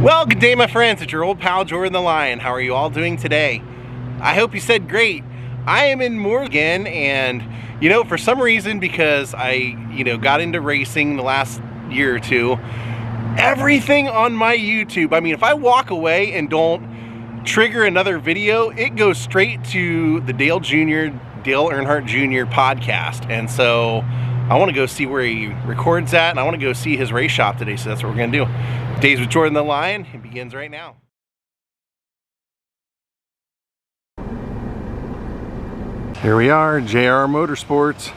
Well, good day my friends, it's your old pal Jordan the Lion. How are you all doing today? I hope you said great. I am in Mooresville again, and you know, for some reason, because I got into racing the last year or two, everything on my YouTube, I mean, if I walk away and don't trigger another video, it goes straight to the Dale Earnhardt Jr. podcast. And so I want to go see where he records at, and I want to go see his race shop today, so that's what we're going to do. Daze with Jordan the Lion, it begins right now. Here we are, JR Motorsports.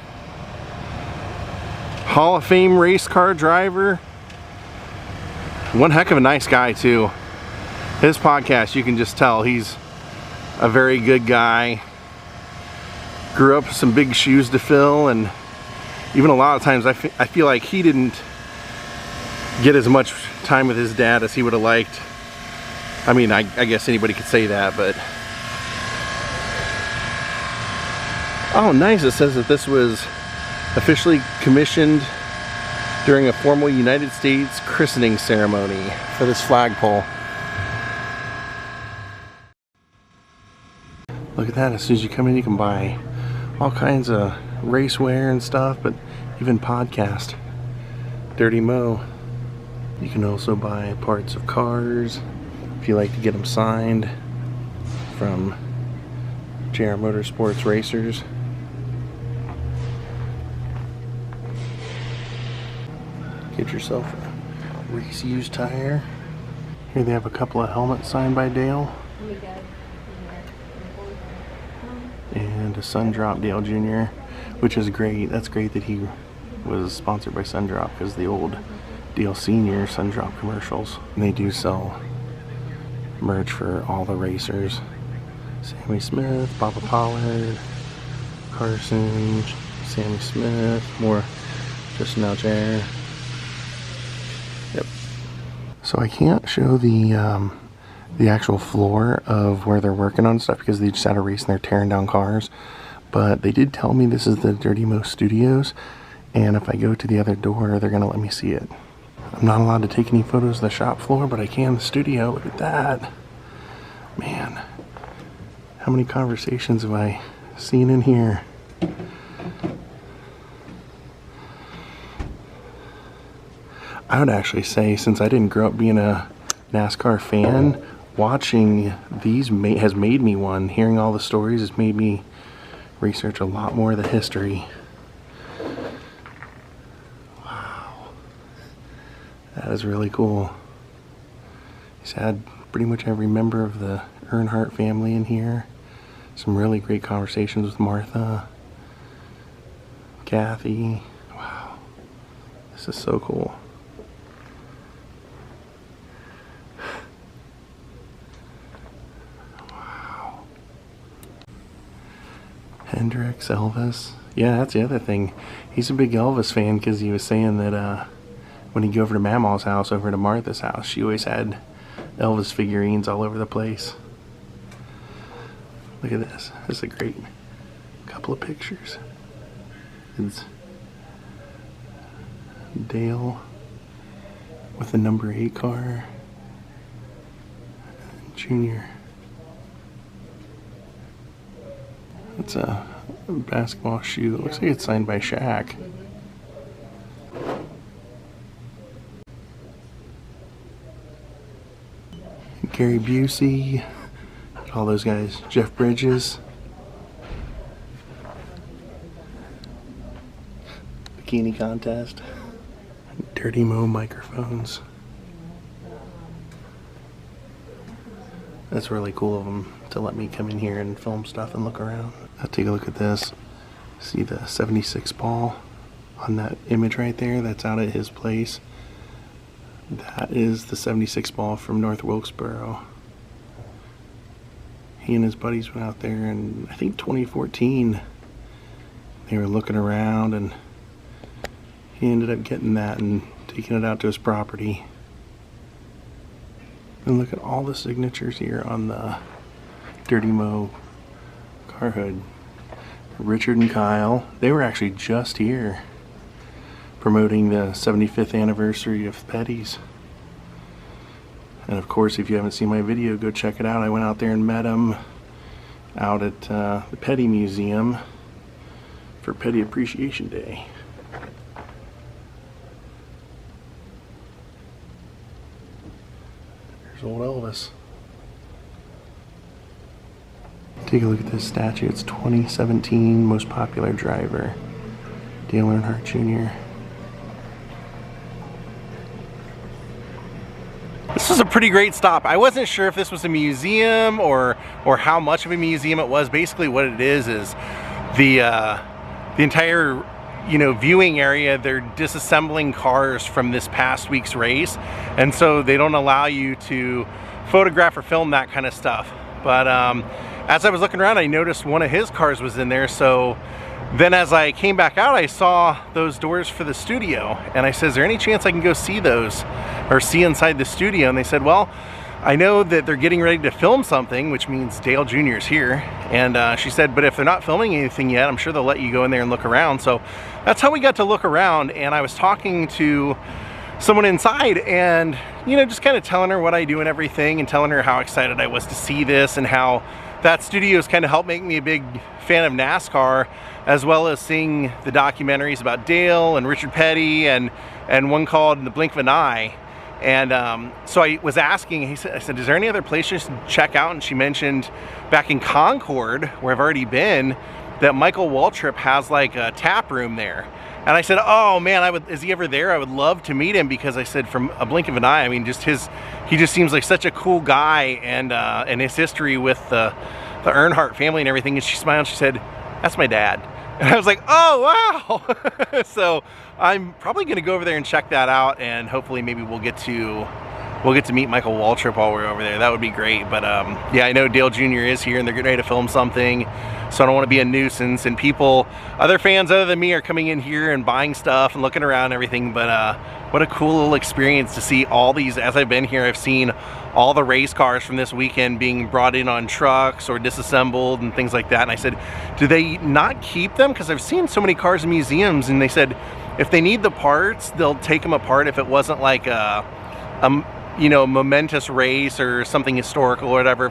Hall of Fame race car driver. One heck of a nice guy too. His podcast, you can just tell he's a very good guy. Grew up with some big shoes to fill, and even a lot of times I feel like he didn't get as much time with his dad as he would have liked. I mean, I guess anybody could say that, but oh nice, it says that this was officially commissioned during a formal United States christening ceremony for this flagpole. Look at that, as soon as you come in you can buy all kinds of racewear and stuff, but even podcast. Dirty Mo. You can also buy parts of cars if you like to get them signed from JR Motorsports racers. Get yourself a race used tire. Here they have a couple of helmets signed by Dale. And a Sundrop Dale Jr., which is great. That's great that he was sponsored by Sundrop, because the old Dale Sr. Sundrop commercials. And they do sell merch for all the racers. Sammy Smith, Bubba Pollard, Carson, Sammy Smith, more Justin Alger. Yep. So I can't show the actual floor of where they're working on stuff because they just had a race and they're tearing down cars. But they did tell me this is the Dirty Mo Studios, and if I go to the other door, they're gonna let me see it. I'm not allowed to take any photos of the shop floor, but I can the studio. Look at that. Man, how many conversations have I seen in here? I would actually say, since I didn't grow up being a NASCAR fan, watching these has made me one. Hearing all the stories has made me research a lot more of the history. Wow. That is really cool. He's had pretty much every member of the Earnhardt family in here. Some really great conversations with Martha, Kathy. Wow. This is so cool. Hendrix, Elvis. Yeah, that's the other thing. He's a big Elvis fan because he was saying that when he'd go over to Mamaw's house, over to Martha's house, she always had Elvis figurines all over the place. Look at this. This is a great couple of pictures. It's Dale with the number 8 car. Junior. It's a basketball shoe. It looks like it's signed by Shaq. Gary Busey. All those guys. Jeff Bridges. Bikini contest. Dirty Mo microphones. That's really cool of them to let me come in here and film stuff and look around. Now take a look at this. See the 76 ball on that image right there? That's out at his place. That is the 76 ball from North Wilkesboro. He and his buddies went out there in, I think, 2014. They were looking around and he ended up getting that and taking it out to his property. And look at all the signatures here on the Dirty Mo car hood. Richard and Kyle, they were actually just here promoting the 75th anniversary of Petty's. And of course, if you haven't seen my video, go check it out. I went out there and met him out at the Petty Museum for Petty Appreciation Day. There's old Elvis. Take a look at this statue. It's 2017 most popular driver, Dale Earnhardt Jr. This was a pretty great stop. I wasn't sure if this was a museum or how much of a museum it was. Basically what it is the entire, you know, viewing area, they're disassembling cars from this past week's race, and so they don't allow you to photograph or film that kind of stuff. But as I was looking around, I noticed one of his cars was in there, so then as I came back out, I saw those doors for the studio, and I said, is there any chance I can go see those or see inside the studio? And they said, well, I know that they're getting ready to film something, which means Dale Jr. is here. And she said, but if they're not filming anything yet, I'm sure they'll let you go in there and look around. So that's how we got to look around, and I was talking to someone inside and, you know, just kind of telling her what I do and everything, and telling her how excited I was to see this, and how that studio's kind of helped make me a big fan of NASCAR, as well as seeing the documentaries about Dale and Richard Petty and one called In the Blink of an Eye. And so I was asking, I said, is there any other places to check out? And she mentioned back in Concord, where I've already been, that Michael Waltrip has like a tap room there. And I said, oh man, is he ever there? I would love to meet him, because I said, from a blink of an eye, I mean, he just seems like such a cool guy, and his history with the Earnhardt family and everything. And she smiled, and she said, that's my dad. And I was like, oh wow. So I'm probably gonna go over there and check that out, and hopefully maybe we'll get to meet Michael Waltrip while we're over there. That would be great. But yeah, I know Dale Jr. is here, and they're getting ready to film something, so I don't want to be a nuisance, and other fans other than me are coming in here and buying stuff and looking around and everything. But what a cool little experience to see all these. As I've been here, I've seen all the race cars from this weekend being brought in on trucks or disassembled and things like that. And I said, do they not keep them? Because I've seen so many cars in museums, and they said if they need the parts, they'll take them apart if it wasn't like a you know, momentous race or something historical or whatever.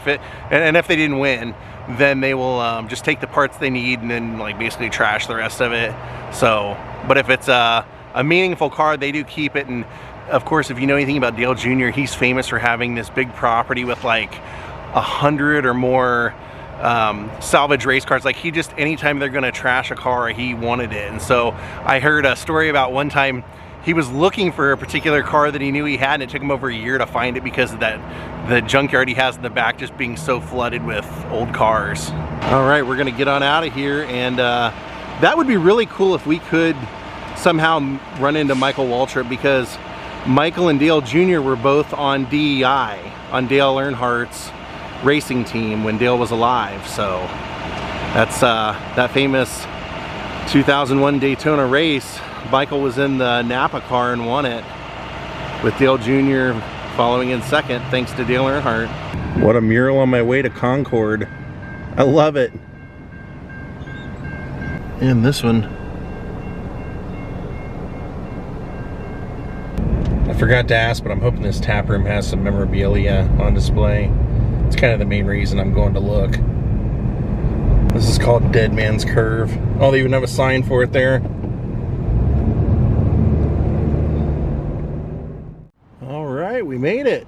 And if they didn't win, then they will just take the parts they need and then like basically trash the rest of it. So, but if it's a meaningful car, they do keep it. And of course, if you know anything about Dale Jr., he's famous for having this big property with like 100 or more salvage race cars. Like, he just, anytime they're gonna trash a car, he wanted it. And so I heard a story about one time he was looking for a particular car that he knew he had, and it took him over a year to find it because of the junkyard he has in the back just being so flooded with old cars. All right, we're gonna get on out of here, and that would be really cool if we could somehow run into Michael Waltrip, because Michael and Dale Jr. were both on DEI, on Dale Earnhardt's racing team when Dale was alive. So that's that famous 2001 Daytona race. Michael was in the Napa car and won it, with Dale Jr. following in second, thanks to Dale Earnhardt. What a mural on my way to Concord. I love it. And this one, I forgot to ask, but I'm hoping this tap room has some memorabilia on display. It's kind of the main reason I'm going to look. This is called Dead Man's Curve. Oh, they even have a sign for it there. We made it.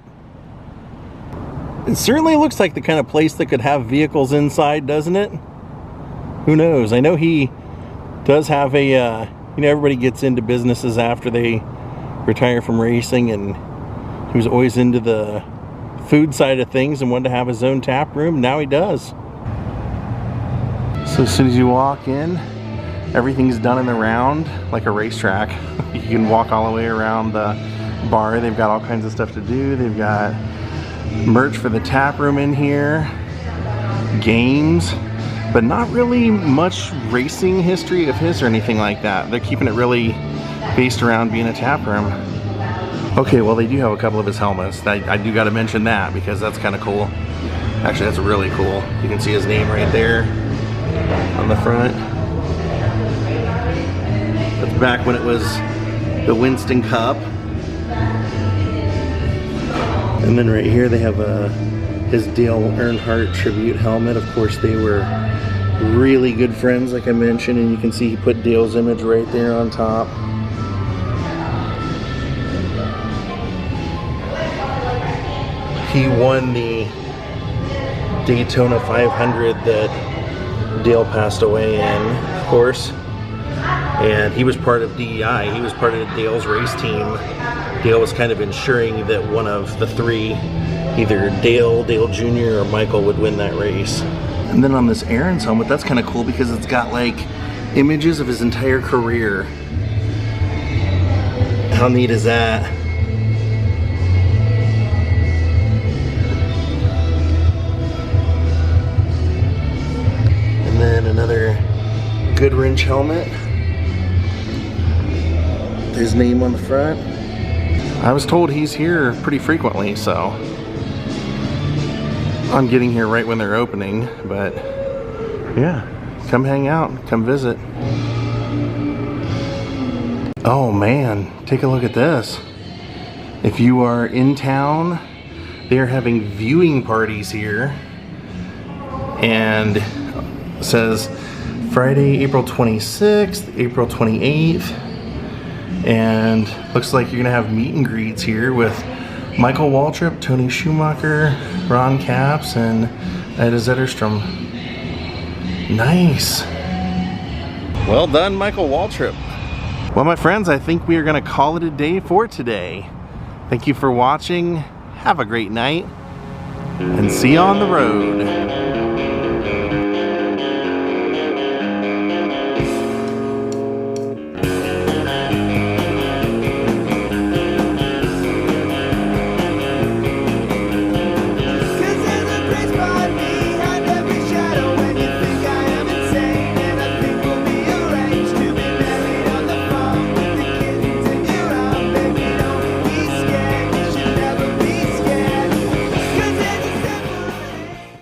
It certainly looks like the kind of place that could have vehicles inside, doesn't it? Who knows? I know he does have a, you know, everybody gets into businesses after they retire from racing, and he was always into the food side of things and wanted to have his own tap room. Now he does. So as soon as you walk in, everything's done in the round like a racetrack. You can walk all the way around the bar. They've got all kinds of stuff to do. They've got merch for the tap room in here, games, but not really much racing history of his or anything like that. They're keeping it really based around being a tap room. Okay, well, they do have a couple of his helmets. I do got to mention that because that's kind of cool. Actually, that's really cool. You can see his name right there on the front. That's back when it was the Winston Cup. And then right here they have his Dale Earnhardt tribute helmet. Of course, they were really good friends, like I mentioned, and you can see he put Dale's image right there on top. He won the Daytona 500 that Dale passed away in, of course. And he was part of DEI. He was part of Dale's race team. Dale was kind of ensuring that one of the three, either Dale Jr., or Michael, would win that race. And then on this Aaron's helmet, that's kind of cool because it's got like images of his entire career. How neat is that? And then another Goodwrench helmet. His name on the front. I was told he's here pretty frequently, so I'm getting here right when they're opening, but yeah, come hang out, come visit. Oh man, take a look at this. If you are in town, they're having viewing parties here, and it says Friday, April 26th, April 28th. And looks like you're gonna have meet and greets here with Michael Waltrip, Tony Schumacher, Ron Capps, and Ida Zetterstrom. Nice. Well done, Michael Waltrip. Well, my friends, I think we are gonna call it a day for today. Thank you for watching. Have a great night, and see you on the road.